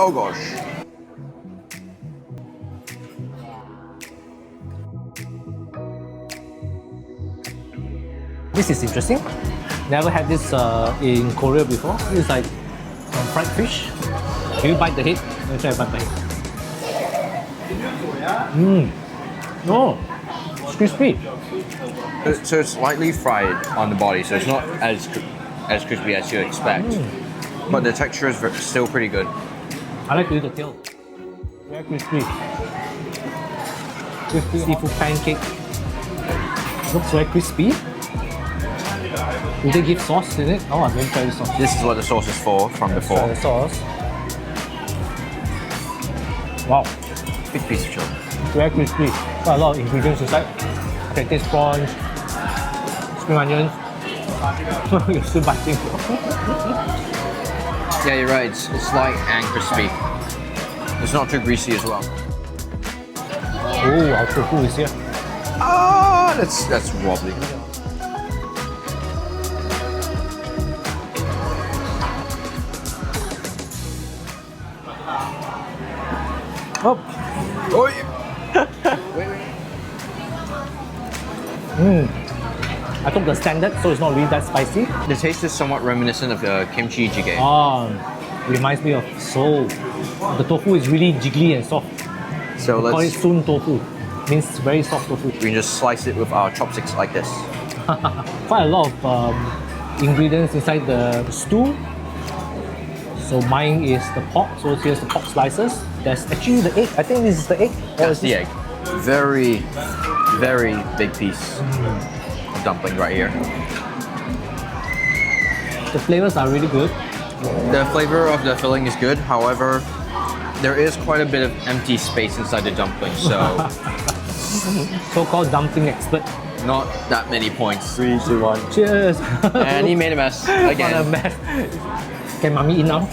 Oh gosh. This is interesting. Never had this in Korea before. It's like fried fish. Can you bite the head? Let me try to bite the head. No, it's crispy. So it's slightly fried on the body, so it's not as crispy as you expect. But the texture is still pretty good. I like to eat the tail. Very crispy. Crispy seafood pancake. Looks very crispy. Do they give sauce in it? Oh, I'm going to try the sauce. This is what the sauce is for from before. Try the sauce. Wow, Big piece of chili. very crispy. Got a lot of ingredients inside. Okay, taste prawns, spring onions. You're still biting. Yeah, you're right. It's light and crispy. It's not too greasy as well. Oh, our tofu is here. Ah, that's wobbly. Oh, Oh, wait. I took the standard, so it's not really that spicy. The taste is somewhat reminiscent of the kimchi jjigae. Reminds me of Seoul. The tofu is really jiggly and soft. So Call it let's soon tofu. Means very soft tofu. we can just slice it with our chopsticks like this. Quite a lot of ingredients inside the stew. So mine is the pork. So here's the pork slices. There's actually the egg. I think this is the egg. That's the egg. Very, very big piece of dumpling right here. The flavors are really good. The flavor of the filling is good. However, there is quite a bit of empty space inside the dumpling, so So-called dumpling expert. not that many points. 3, 2, 1. Cheers. And he made a mess What a again. mess. Can mommy eat now?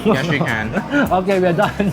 Yes, we can. Okay, we're done.